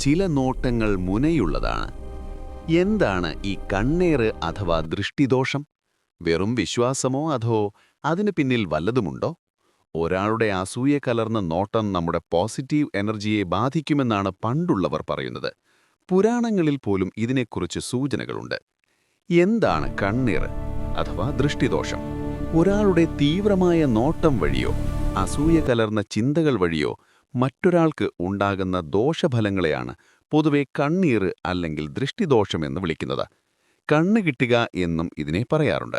ചില നോട്ടങ്ങൾ മുനയുള്ളതാണ്. എന്താണ് ഈ കണ്ണേറ് അഥവാ ദൃഷ്ടിദോഷം? വെറും വിശ്വാസമോ അതോ അതിനു പിന്നിൽ വല്ലതുമുണ്ടോ? ഒരാളുടെ അസൂയ കലർന്ന നോട്ടം നമ്മുടെ പോസിറ്റീവ് എനർജിയെ ബാധിക്കുമെന്നാണ് പണ്ടുള്ളവർ പറയുന്നത്. പുരാണങ്ങളിൽ പോലും ഇതിനെക്കുറിച്ച് സൂചനകളുണ്ട്. എന്താണ് കണ്ണേറ് അഥവാ ദൃഷ്ടിദോഷം? ഒരാളുടെ തീവ്രമായ നോട്ടം വഴിയോ അസൂയ കലർന്ന ചിന്തകൾ വഴിയോ മറ്റൊരാൾക്ക് ഉണ്ടാകുന്ന ദോഷഫലങ്ങളെയാണ് പൊതുവെ കണ്ണീറ് അല്ലെങ്കിൽ ദൃഷ്ടിദോഷമെന്ന് വിളിക്കുന്നത്. കണ്ണ് കിട്ടുക എന്നും ഇതിനെ പറയാറുണ്ട്.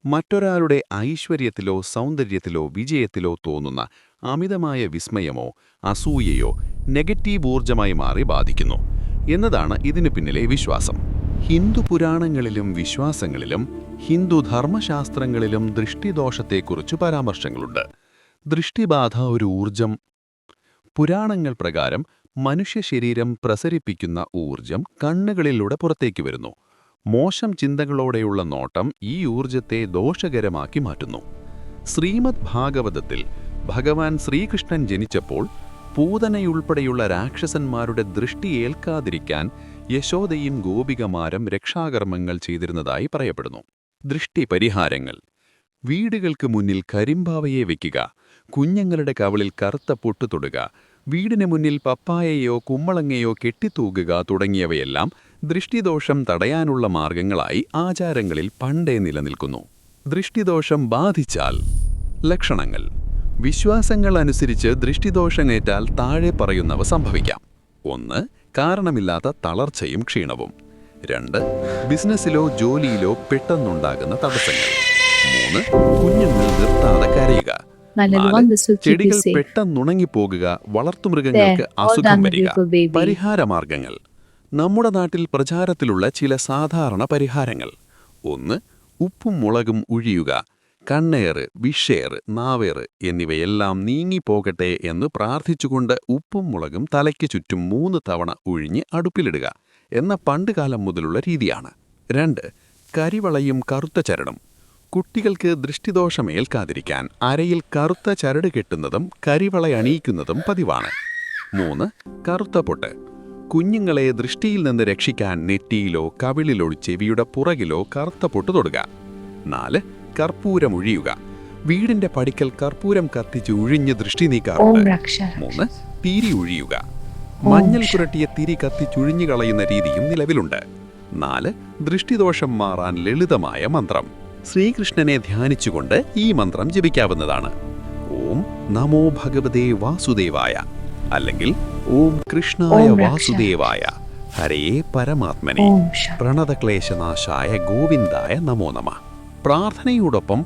മറ്റൊരാളുടെ ഐശ്വര്യത്തിലോ സൗന്ദര്യത്തിലോ വിജയത്തിലോ തോന്നുന്ന അമിതമായ വിസ്മയമോ അസൂയയോ നെഗറ്റീവ് ഊർജമായി മാറി ബാധിക്കുന്നു എന്നതാണ് ഇതിനു പിന്നിലെ വിശ്വാസം. ഹിന്ദു പുരാണങ്ങളിലും വിശ്വാസങ്ങളിലും ഹിന്ദു ധർമ്മശാസ്ത്രങ്ങളിലും ദൃഷ്ടിദോഷത്തെക്കുറിച്ച് പരാമർശങ്ങളുണ്ട്. ദൃഷ്ടിബാധ ഒരു ഊർജം. പുരാണങ്ങൾ പ്രകാരം മനുഷ്യ ശരീരം പ്രസരിപ്പിക്കുന്ന ഊർജം കണ്ണുകളിലൂടെ പുറത്തേക്ക് വരുന്നു. മോശം ചിന്തകളോടെയുള്ള നോട്ടം ഈ ഊർജത്തെ ദോഷകരമാക്കി മാറ്റുന്നു. ശ്രീമദ് ഭാഗവതത്തിൽ ഭഗവാൻ ശ്രീകൃഷ്ണൻ ജനിച്ചപ്പോൾ പൂതനയുൾപ്പെടെയുള്ള രാക്ഷസന്മാരുടെ ദൃഷ്ടി ഏൽക്കാതിരിക്കാൻ യശോദയും ഗോപികമാരും രക്ഷാകർമ്മങ്ങൾ ചെയ്തിരുന്നതായി പറയപ്പെടുന്നു. ദൃഷ്ടി പരിഹാരങ്ങൾ: വീടുകൾക്ക് മുന്നിൽ കരിമ്പാവയെ വയ്ക്കുക, കുഞ്ഞുങ്ങളുടെ കവിളിൽ കറുത്ത പൊട്ടു തൊടുക, വീടിന് മുന്നിൽ പപ്പായയോ കുമ്മളങ്ങയോ കെട്ടിത്തൂകുക തുടങ്ങിയവയെല്ലാം ദൃഷ്ടിദോഷം തടയാനുള്ള മാർഗങ്ങളായി ആചാരങ്ങളിൽ പണ്ടേ നിലനിൽക്കുന്നു. ദൃഷ്ടിദോഷം ബാധിച്ചാൽ ലക്ഷണങ്ങൾ: വിശ്വാസങ്ങൾ അനുസരിച്ച് ദൃഷ്ടിദോഷമേറ്റാൽ താഴെ പറയുന്നവ സംഭവിക്കാം. 1. കാരണമില്ലാത്ത തളർച്ചയും ക്ഷീണവും. 2. ബിസിനസ്സിലോ ജോലിയിലോ പെട്ടെന്നുണ്ടാകുന്ന തടസ്സങ്ങൾ. 3. കുഞ്ഞുങ്ങൾ നിർത്താതെ കരയുക. 4. ചെടികൾ പെട്ടെന്നുണങ്ങിപ്പോകുക, വളർത്തുമൃഗങ്ങൾക്ക് അസുഖം വരിക. പരിഹാരമാർഗങ്ങൾ: നമ്മുടെ നാട്ടിൽ പ്രചാരത്തിലുള്ള ചില സാധാരണ പരിഹാരങ്ങൾ. 1. ഉപ്പും മുളകും ഉഴിയുക. കണ്ണേറ്, വിഷേറ്, നാവേറ് എന്നിവയെല്ലാം നീങ്ങിപ്പോകട്ടെ എന്ന് പ്രാർത്ഥിച്ചുകൊണ്ട് ഉപ്പും മുളകും തലയ്ക്ക് ചുറ്റും 3 തവണ ഉഴിഞ്ഞ് അടുപ്പിലിടുക എന്ന പണ്ടുകാലം മുതലുള്ള രീതിയാണ്. 2. കരിവളയും കറുത്ത ചരടും. കുട്ടികൾക്ക് ദൃഷ്ടിദോഷമേൽക്കാതിരിക്കാൻ അരയിൽ കറുത്ത ചരട് കെട്ടുന്നതും കരിവളയണിയിക്കുന്നതും പതിവാണ്. 3. കറുത്ത പൊട്ട്. കുഞ്ഞുങ്ങളെ ദൃഷ്ടിയിൽ നിന്ന് രക്ഷിക്കാൻ നെറ്റിയിലോ കവിളിലോ ചെവിയുടെ പുറകിലോ കറുത്ത പൊട്ട് തൊടുക. 4. കർപ്പൂരം ഒഴിയുക. വീടിന്റെ പടിക്കൽ കർപ്പൂരം കത്തിച്ച് ഉഴിഞ്ഞ് ദൃഷ്ടി നീക്കാറുണ്ട്. 3. തിരി ഒഴിയുക. മഞ്ഞൾ പുരട്ടിയ തിരി കത്തിച്ചുഴിഞ്ഞു കളയുന്ന രീതിയും നിലവിലുണ്ട്. 4. ദൃഷ്ടിദോഷം മാറാൻ ലളിതമായ മന്ത്രം. ശ്രീകൃഷ്ണനെ ധ്യാനിച്ചുകൊണ്ട് ഈ മന്ത്രം ജപിക്കാവുന്നതാണ്. ഓം നമോ ഭഗവതേ വാസുദേവായ, അല്ലെങ്കിൽ ഓം കൃഷ്ണായ വാസുദേവായ, ഹരേ പരമാത്മനെ, പ്രണതക്ലേശനാശായ ഗോവിന്ദായ നമോ നമഃ. പ്രാർത്ഥനയോടൊപ്പം